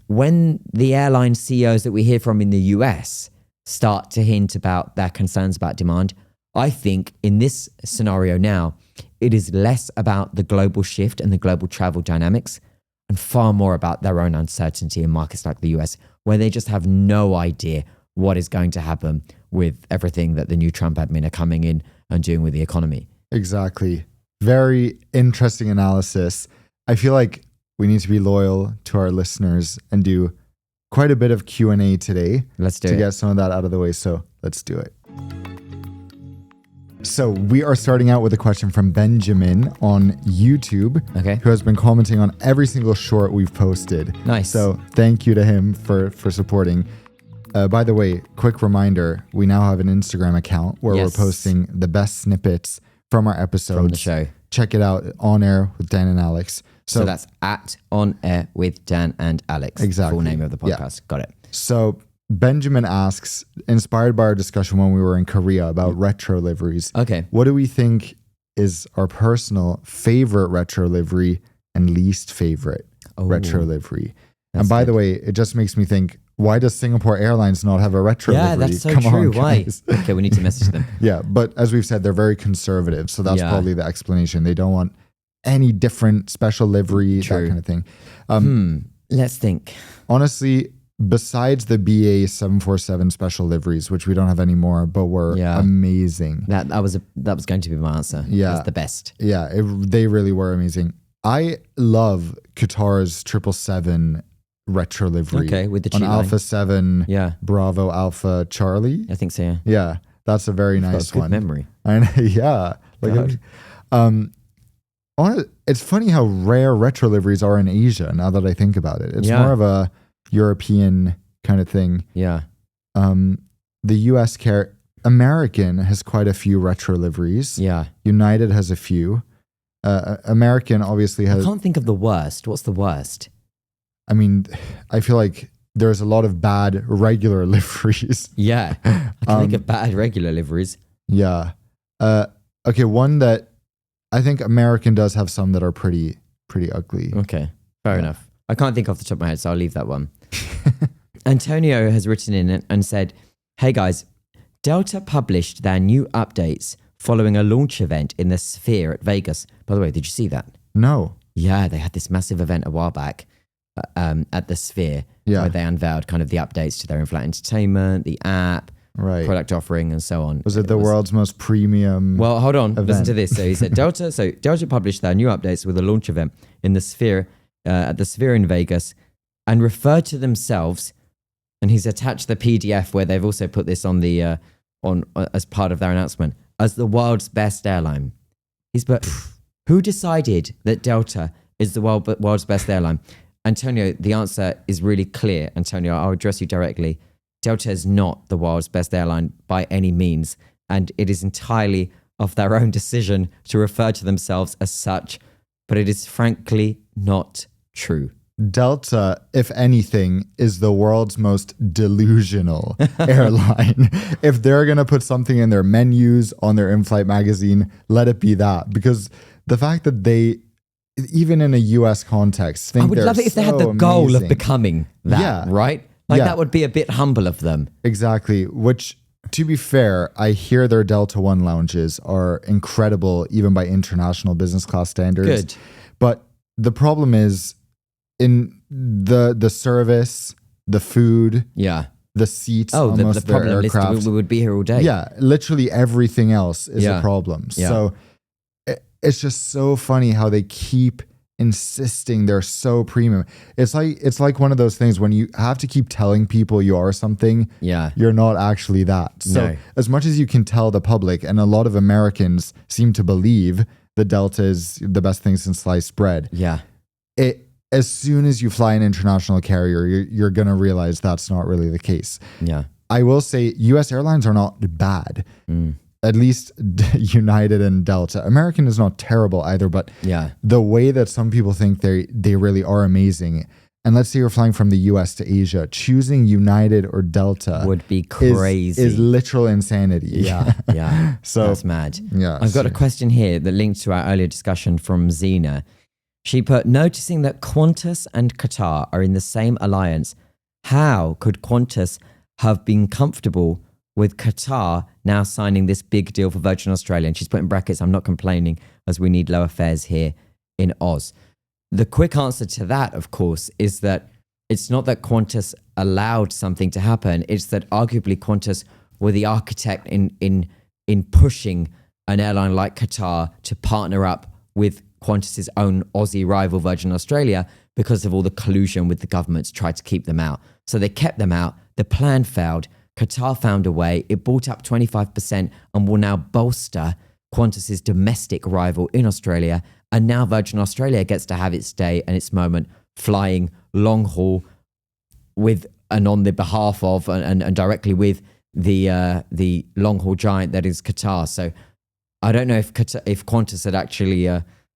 when the airline CEOs that we hear from in the US start to hint about their concerns about demand, I think in this scenario now, it is less about the global shift and the global travel dynamics and far more about their own uncertainty in markets like the US, where they just have no idea what is going to happen with everything that the new Trump admin are coming in and doing with the economy. Exactly. Very interesting analysis. I feel like we need to be loyal to our listeners and do quite a bit of Q&A today. Let's do it. To get some of that out of the way. So let's do it. So we are starting out with a question from Benjamin on YouTube, who has been commenting on every single short we've posted. Nice. So thank you to him for supporting. By the way, quick reminder, we now have an Instagram account where we're posting the best snippets from our episodes. From the show. Check it out, On Air with Dan and Alex. So that's at On Air with Dan and Alex. Exactly. Full name of the podcast. Yeah. Got it. So Benjamin asks, inspired by our discussion when we were in Korea about retro liveries. Okay. What do we think is our personal favorite retro livery and least favorite retro livery? And by the way, it just makes me think, why does Singapore Airlines not have a retro livery? Yeah, that's so true. Why? Okay, we need to message them. Yeah, but as we've said, they're very conservative. So that's probably the explanation. They don't want any different special livery, that kind of thing. Let's think. Honestly, besides the BA 747 special liveries, which we don't have anymore, but were amazing. That was going to be my answer. Yeah. That's the best. Yeah, they really were amazing. I love Qatar's 777 retro livery. Okay, with the on cheat Alpha 7, Yeah. Bravo Alpha Charlie. I think so, yeah. Yeah, that's a very nice Good one. memory. I know, yeah. It's funny how rare retro liveries are in Asia now that I think about it. It's more of a European kind of thing. Yeah. The US American has quite a few retro liveries. Yeah. United has a few. American obviously has. I can't think of the worst. What's the worst? I mean, I feel like there's a lot of bad regular liveries. Yeah. I can think of bad regular liveries. Yeah. Okay, one that I think American does have some that are pretty ugly. Okay, fair enough. I can't think off the top of my head, so I'll leave that one. Antonio has written in and said, hey guys, Delta published their new updates following a launch event in the Sphere at Vegas. By the way, did you see that? No. Yeah, they had this massive event a while back at the Sphere where they unveiled kind of the updates to their in-flight entertainment, the app, product offering and so on. Was it the world's most premium Well, hold on. event? Listen to this. So he said Delta published their new updates with a launch event in the Sphere at the Sphere in Vegas and referred to themselves, and he's attached the PDF where they've also put this on the as part of their announcement, as the world's best airline. Who decided that Delta is the world's best airline? Antonio, the answer is really clear. Antonio, I'll address you directly. Delta is not the world's best airline by any means, and it is entirely of their own decision to refer to themselves as such, but it is frankly not true. Delta, if anything, is the world's most delusional airline. If they're going to put something in their menus, on their in-flight magazine, let it be that. Because the fact that they, even in a US context, think I would love it if they had the goal of becoming that, right? That would be a bit humble of them. Exactly. Which, to be fair, I hear their Delta One lounges are incredible, even by international business class standards. Good. But the problem is, in the service, the food, the seats, the problem list, we would be here all day. Yeah, literally everything else is a problem. Yeah. So it's just so funny how they keep insisting they're so premium. It's like one of those things when you have to keep telling people you are something, you're not actually that. So as much as you can tell the public, and a lot of Americans seem to believe that Delta is the best thing since sliced bread. As soon as you fly an international carrier, you're going to realize that's not really the case. I will say US airlines are not bad. At least United and Delta. American is not terrible either, but the way that some people think they really are amazing. And let's say you're flying from the US to Asia, choosing United or Delta would be crazy. Is literal insanity. So that's mad. I've got a question here that links to our earlier discussion from Zena. She put, noticing that Qantas and Qatar are in the same alliance, how could Qantas have been comfortable with Qatar now signing this big deal for Virgin Australia? And she's put in brackets, I'm not complaining as we need lower fares here in Oz. The quick answer to that, of course, is that it's not that Qantas allowed something to happen. It's that arguably Qantas were the architect in pushing an airline like Qatar to partner up with Qantas's own Aussie rival Virgin Australia because of all the collusion with the government to try to keep them out. So they kept them out. The plan failed. Qatar found a way. It bought up 25% and will now bolster Qantas's domestic rival in Australia. And now Virgin Australia gets to have its day and its moment flying long haul with and on the behalf of and directly with the long haul giant that is Qatar. So I don't know if Qantas had actually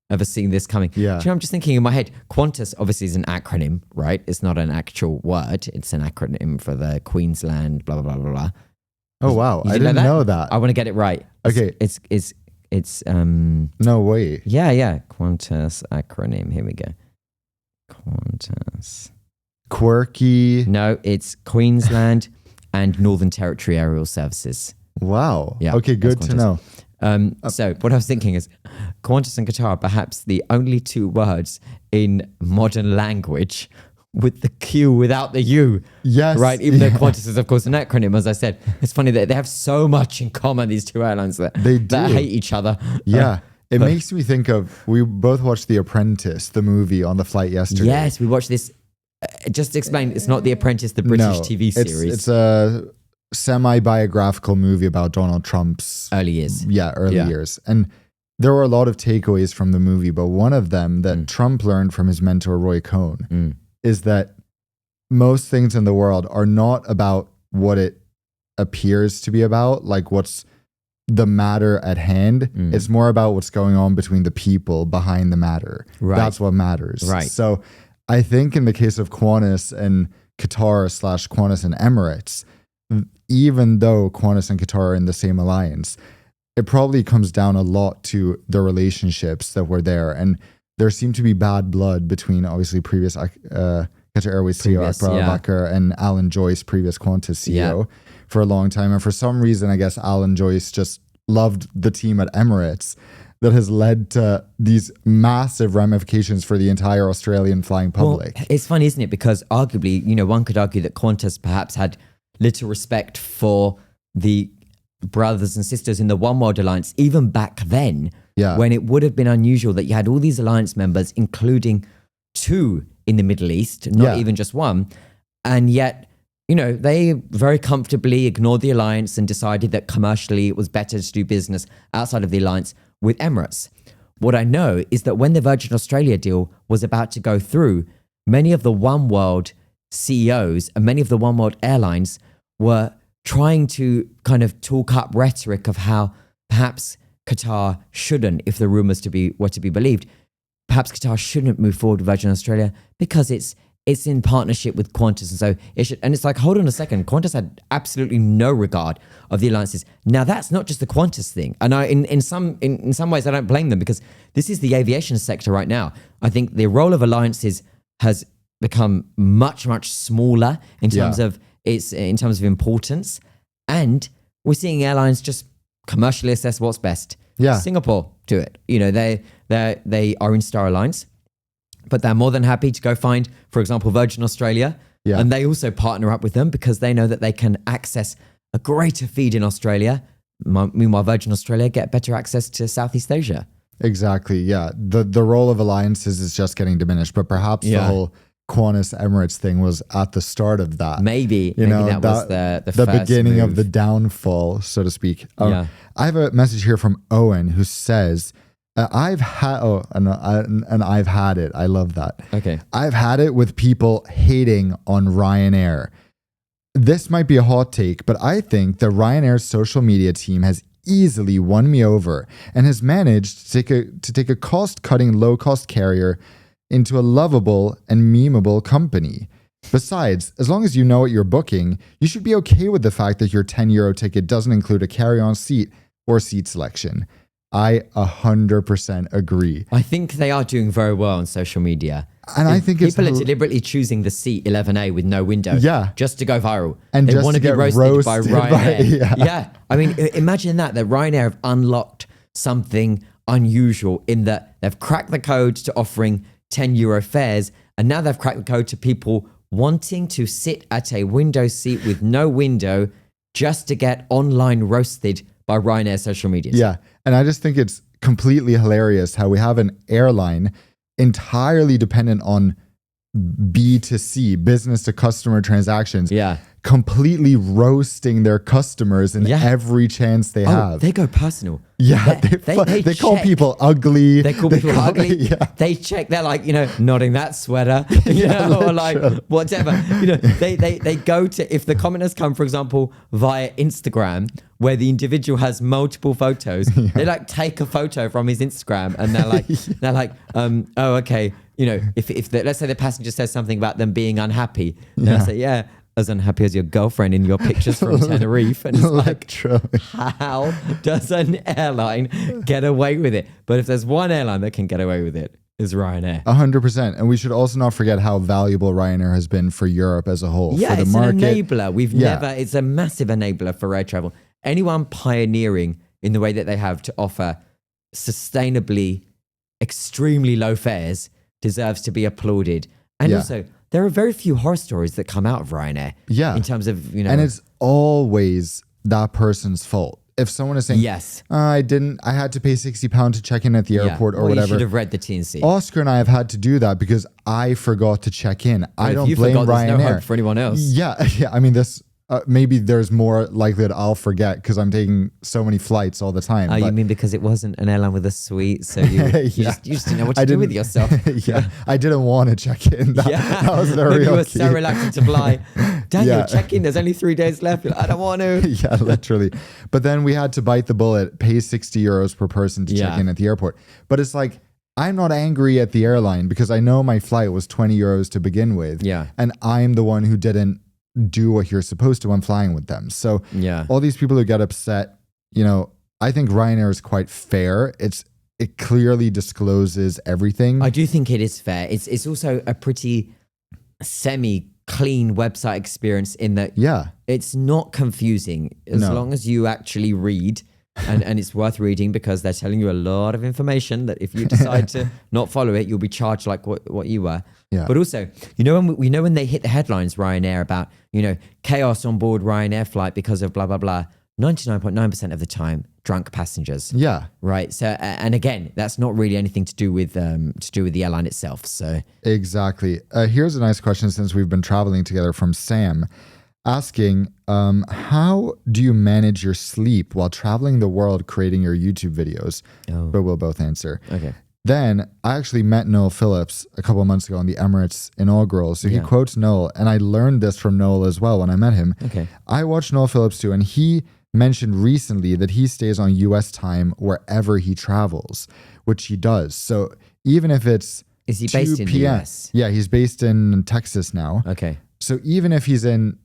ever seen this coming. Do you know, I'm just thinking in my head, Qantas obviously is an acronym, right? It's not an actual word. It's an acronym for the Queensland, blah, blah, blah, blah, blah. Oh, wow. I didn't know that. I want to get it right. Okay. It's no way. Yeah. Qantas acronym. Here we go. Qantas. Quirky. No, it's Queensland and Northern Territory Aerial Services. Wow. Yeah. Okay, good to know. So what I was thinking is Qantas and Qatar are perhaps the only two words in modern language with the Q without the U. Yes. Right? Even though Qantas is, of course, an acronym, as I said. It's funny that they have so much in common, these two airlines, that hate each other. Yeah. It makes me think of, we both watched The Apprentice, the movie, on the flight yesterday. Yes, we watched this. Just to explain, it's not The Apprentice, the British TV series. It's a semi-biographical movie about Donald Trump's early years. Early years. And there were a lot of takeaways from the movie, but one of them that Trump learned from his mentor, Roy Cohn, is that most things in the world are not about what it appears to be about, like what's the matter at hand. It's more about what's going on between the people behind the matter. Right. That's what matters. Right. So I think in the case of Qantas and Qatar / Qantas and Emirates, even though Qantas and Qatar are in the same alliance, it probably comes down a lot to the relationships that were there. And there seemed to be bad blood between obviously previous Qatar Airways CEO Akbar Bakr and Alan Joyce, previous Qantas CEO, for a long time. And for some reason, I guess Alan Joyce just loved the team at Emirates. That has led to these massive ramifications for the entire Australian flying public. Well, it's funny, isn't it? Because arguably, one could argue that Qantas perhaps had little respect for the brothers and sisters in the One World Alliance, even back then, when it would have been unusual that you had all these alliance members, including two in the Middle East, not even just one. And yet, they very comfortably ignored the alliance and decided that commercially it was better to do business outside of the alliance with Emirates. What I know is that when the Virgin Australia deal was about to go through, many of the One World CEOs and many of the One World airlines were trying to kind of talk up rhetoric of how perhaps Qatar shouldn't, if the rumors were to be believed, perhaps Qatar shouldn't move forward with Virgin Australia because it's in partnership with Qantas, and so it should. And it's like, hold on a second, Qantas had absolutely no regard of the alliances. Now that's not just the Qantas thing, and in some ways I don't blame them, because this is the aviation sector right now. I think the role of alliances has become much smaller in terms of importance, and we're seeing airlines just commercially assess what's best. Yeah, Singapore do it. You know, they are in Star Alliance, but they're more than happy to go find, for example, Virgin Australia, and they also partner up with them because they know that they can access a greater feed in Australia. Meanwhile, Virgin Australia get better access to Southeast Asia. Exactly. Yeah, the role of alliances is just getting diminished, but perhaps the whole Qantas Emirates thing was at the start of that. Maybe that was the first beginning move of the downfall, so to speak. I have a message here from Owen who says, I've had it. I love that. Okay. I've had it with people hating on Ryanair. This might be a hot take, but I think the Ryanair social media team has easily won me over and has managed to take a cost-cutting, low-cost carrier into a lovable and memeable company. Besides, as long as you know what you're booking, you should be okay with the fact that your €10 ticket doesn't include a carry-on seat or seat selection. I 100% agree. I think they are doing very well on social media. And I think people are deliberately choosing the seat 11A with no window just to go viral. And they just want to be roasted by Ryanair. I mean, imagine that Ryanair have unlocked something unusual in that they've cracked the code to offering €10 fares, and now they've cracked the code to people wanting to sit at a window seat with no window just to get online roasted by Ryanair social media. Yeah, and I just think it's completely hilarious how we have an airline entirely dependent on B2C, business to customer transactions. Yeah. Completely roasting their customers in every chance they have. They go personal. Yeah, they call people ugly. They call people ugly. Yeah. They check. They're like, nodding that sweater, or like whatever. They go to, if the commenters come, for example, via Instagram, where the individual has multiple photos, they like take a photo from his Instagram, and they're like, oh, okay. If let's say the passenger says something about them being unhappy, they'll say, as unhappy as your girlfriend in your pictures from Tenerife. And it's like, how does an airline get away with it? But if there's one airline that can get away with it, is Ryanair. 100%. And we should also not forget how valuable Ryanair has been for Europe as a whole. Yeah, for the it's market. An enabler. It's a massive enabler for air travel. Anyone pioneering in the way that they have to offer sustainably extremely low fares deserves to be applauded. And also, there are very few horror stories that come out of Ryanair. Yeah. In terms of, And it's always that person's fault. If someone is saying, I had to pay £60 to check in at the airport or whatever. You should have read the T&C. Oscar and I have had to do that because I forgot to check in. I don't blame Ryanair. There's no hope for anyone else. Yeah. I mean, maybe there's more likelihood I'll forget because I'm taking so many flights all the time. Oh, you mean because it wasn't an airline with a suite, so you just didn't know what to do with yourself. I didn't want to check in. That was the real You were key. so reluctant to fly. Daniel, check in. There's only 3 days left. Like, I don't want to. Yeah, literally. But then we had to bite the bullet, pay €60 per person to check in at the airport. But it's like, I'm not angry at the airline because I know my flight was €20 to begin with. Yeah. And I'm the one who didn't do what you're supposed to when flying with them. So all these people who get upset, I think Ryanair is quite fair. It clearly discloses everything. I do think it is fair. It's also a pretty semi-clean website experience in that it's not confusing as long as you actually read. And it's worth reading because they're telling you a lot of information that if you decide to not follow it, you'll be charged like what you were. Yeah. But also, when they hit the headlines, Ryanair, about, chaos on board Ryanair flight because of blah, blah, blah, 99.9% of the time, drunk passengers. Yeah. Right. So, and again, that's not really anything to do with the airline itself. So exactly. Here's a nice question since we've been traveling together from Sam, asking, how do you manage your sleep while traveling the world creating your YouTube videos? But we'll both answer. Okay. Then I actually met Noel Phillips a couple of months ago on the Emirates inaugural. So he quotes Noel, and I learned this from Noel as well when I met him. Okay. I watched Noel Phillips too, and he mentioned recently that he stays on US time wherever he travels, which he does. So even if it's Is he based in the US? Yeah, he's based in Texas now. Okay. So even if he's in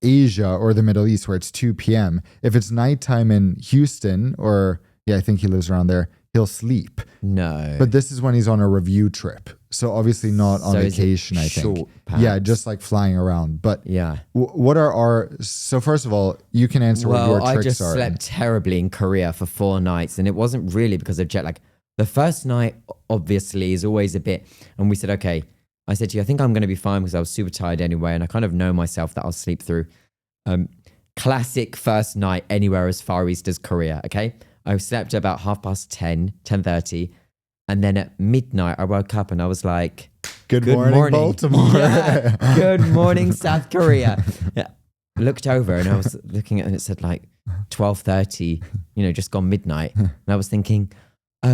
Asia or the Middle East where it's 2 p.m., if it's nighttime in Houston I think he lives around there, he'll sleep. No. But this is when he's on a review trip. So obviously not on vacation, I think. Short, perhaps? Yeah, just like flying around. But yeah. What are so first of all, you can answer what your tricks are. I just slept terribly in Korea for 4 nights, and it wasn't really because of jet lag. The first night, obviously, is always a bit, and we said, okay, I said to you, I think I'm going to be fine because I was super tired anyway, and I kind of know myself that I'll sleep through. Classic first night anywhere as far east as Korea, okay? I slept about 10:30, 10:30, and then at midnight I woke up and I was like, Good morning, Baltimore. Yeah, good morning, South Korea. Yeah. Looked over and I was looking at it and it said like 12:30, just gone midnight. And I was thinking,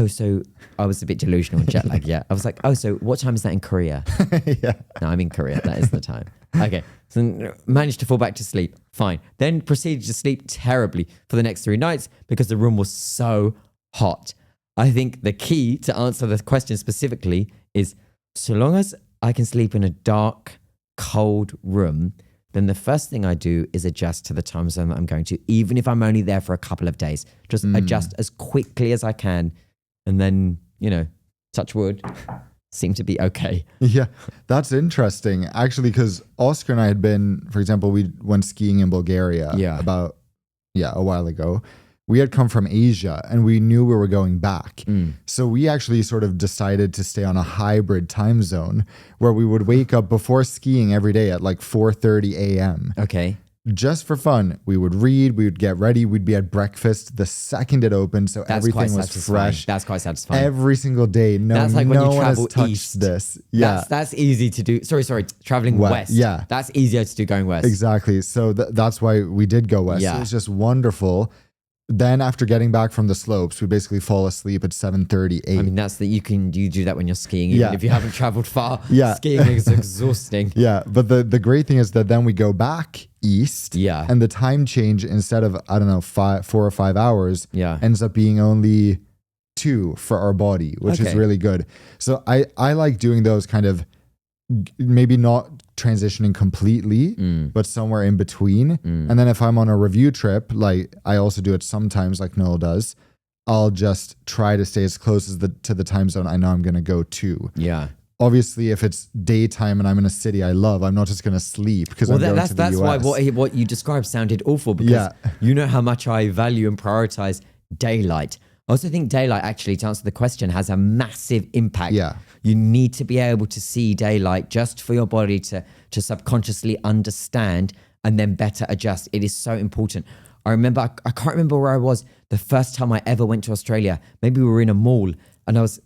so I was a bit delusional and jet lag. Yeah. I was like, so what time is that in Korea? Yeah. No, I'm in Korea. That is the time. Okay. So managed to fall back to sleep. Fine. Then proceeded to sleep terribly for the next 3 nights because the room was so hot. I think the key to answer the question specifically is so long as I can sleep in a dark, cold room, then the first thing I do is adjust to the time zone that I'm going to, even if I'm only there for a couple of days. Just adjust as quickly as I can. And then, touch wood, seem to be okay. Yeah, that's interesting. Actually, because Oscar and I had been, for example, we went skiing in Bulgaria a while ago. We had come from Asia and we knew we were going back. So we actually sort of decided to stay on a hybrid time zone where we would wake up before skiing every day at like 4:30 a.m. Okay. Just for fun. We would read, we would get ready, we'd be at breakfast the second it opened. So everything was fresh. That's quite satisfying. Every single day. That's like when you travel east. This. Yeah. That's easy to do. Sorry, traveling west. Yeah. That's easier to do going west. Exactly. So that's why we did go west. Yeah. It was just wonderful. Then after getting back from the slopes, we basically fall asleep at 7:38. I mean, you do that when you're skiing, even if you haven't traveled far. Yeah. Skiing is exhausting. Yeah. But the great thing is that then we go back east. Yeah. And the time change, instead of, 4 or 5 hours, ends up being only 2 for our body, which is really good. So I like doing those kind of, maybe not transitioning completely, but somewhere in between. And then if I'm on a review trip, like I also do it sometimes, like Noel does, I'll just try to stay as close as to the time zone I know I'm going to go to. Yeah. Obviously, if it's daytime and I'm in a city I love, I'm not just going to sleep because I'm going to the US. That's why what you described sounded awful, because you know how much I value and prioritize daylight. I also think daylight, actually, to answer the question, has a massive impact. Yeah. You need to be able to see daylight just for your body to subconsciously understand and then better adjust. It is so important. I can't remember where I was the first time I ever went to Australia. Maybe we were in a mall and I was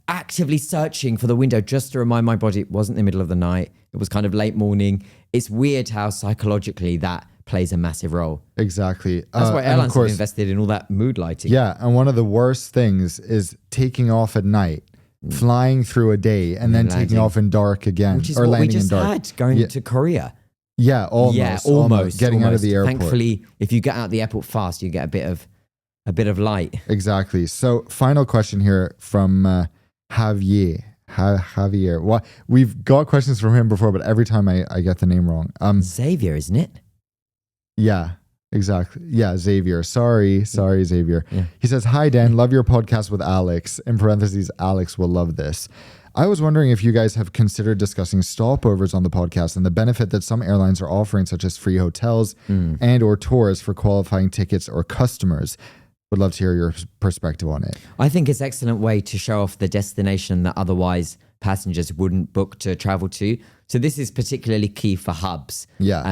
actively searching for the window just to remind my body it wasn't the middle of the night. It was kind of late morning. It's weird how psychologically that plays a massive role. Exactly. That's why airlines have invested in all that mood lighting. Yeah. And one of the worst things is taking off at night, flying through a day, and then taking off in dark again. Which is what we just had going to Korea. Yeah, almost. Getting out of the airport. Thankfully, if you get out of the airport fast, you get a bit of light. Exactly. So final question here from Javier. Javier. We've got questions from him before, but every time I get the name wrong. Xavier, isn't it? Yeah, exactly. Yeah, Xavier. Sorry, Xavier. Yeah. He says, "Hi, Dan. Love your podcast with Alex." In parentheses, Alex will love this. I was wondering if you guys have considered discussing stopovers on the podcast and the benefit that some airlines are offering, such as free hotels and or tours for qualifying tickets or customers. Would love to hear your perspective on it. I think it's an excellent way to show off the destination that otherwise passengers wouldn't book to travel to. So this is particularly key for hubs. Yeah.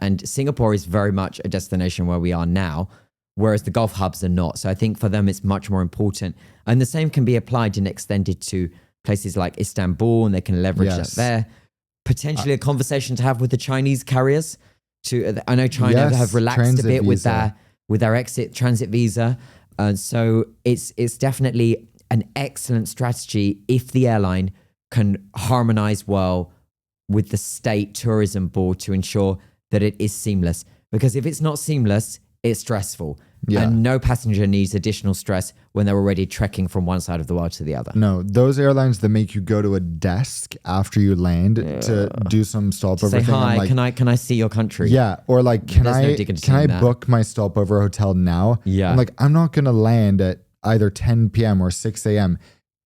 And Singapore is very much a destination where we are now, whereas the Gulf hubs are not. So I think for them, it's much more important. And the same can be applied and extended to places like Istanbul, and they can leverage that there. Potentially a conversation to have with the Chinese carriers. I know China have relaxed a bit with their exit transit visa. So it's definitely an excellent strategy if the airline can harmonize well with the state tourism board to ensure that it is seamless. Because if it's not seamless, it's stressful. Yeah. And no passenger needs additional stress when they're already trekking from one side of the world to the other. No, those airlines that make you go to a desk after you land to do some stopover Say, thing. hi, like, can I see your country? Yeah. Or like, can I that. book my stopover hotel now? Yeah. I'm like, I'm not going to land at either 10 p.m. or 6 a.m.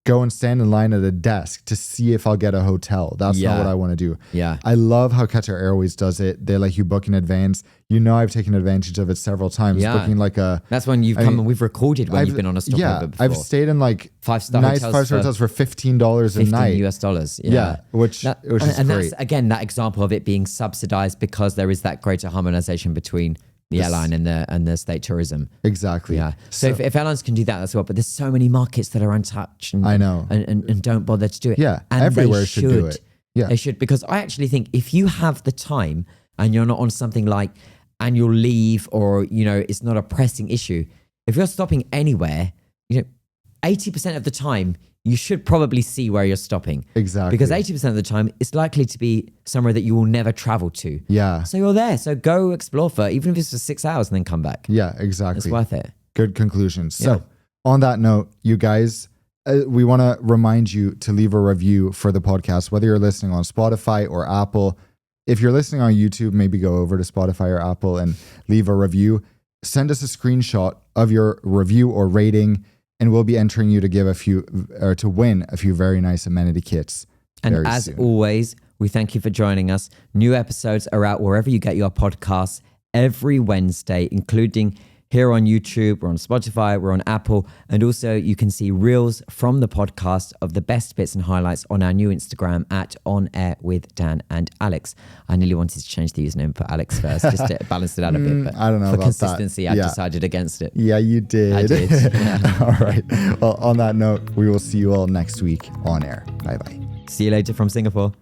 Go and stand in line at a desk to see if I'll get a hotel. That's not what I want to do. Yeah. I love how Qatar Airways does it. They let you book in advance. You know, I've taken advantage of it several times. Yeah. Booking like That's when you've come and we've recorded when you've been on a stopover before. I've stayed in like five-star nice five-star hotels for $15 a night. $15. Yeah. Which is and great. that's, again, that example of it being subsidized because there is that greater harmonization between the airline and the state tourism. Exactly. Yeah. So if airlines can do that, that's well. But there's so many markets that are untouched and, I know. and don't bother to do it. Yeah. And everywhere should do it. Yeah. They should, because I actually think if you have the time and you're not on something like annual leave or, you know, it's not a pressing issue, if you're stopping anywhere, you know, 80% of the time, you should probably see where you're stopping. Exactly. Because 80% of the time, it's likely to be somewhere that you will never travel to. Yeah. So you're there. So go explore for, even if it's for 6 hours and then come back. Yeah, exactly. It's worth it. Good conclusion. So on that note, you guys, we want to remind you to leave a review for the podcast, whether you're listening on Spotify or Apple. If you're listening on YouTube, maybe go over to Spotify or Apple and leave a review. Send us a screenshot of your review or rating, and we'll be entering you to to win a few very nice amenity kits. And as always, we thank you for joining us. New episodes are out wherever you get your podcasts every Wednesday, including here on YouTube, we're on Spotify, we're on Apple, and also you can see reels from the podcast of the best bits and highlights on our new Instagram at On Air with Dan and Alex. I nearly wanted to change the username for Alex first, just to balance it out a bit. But I don't know for about consistency, that. I decided against it. Yeah, you did. I did. Yeah. All right. Well, on that note, we will see you all next week on air. Bye-bye. See you later from Singapore.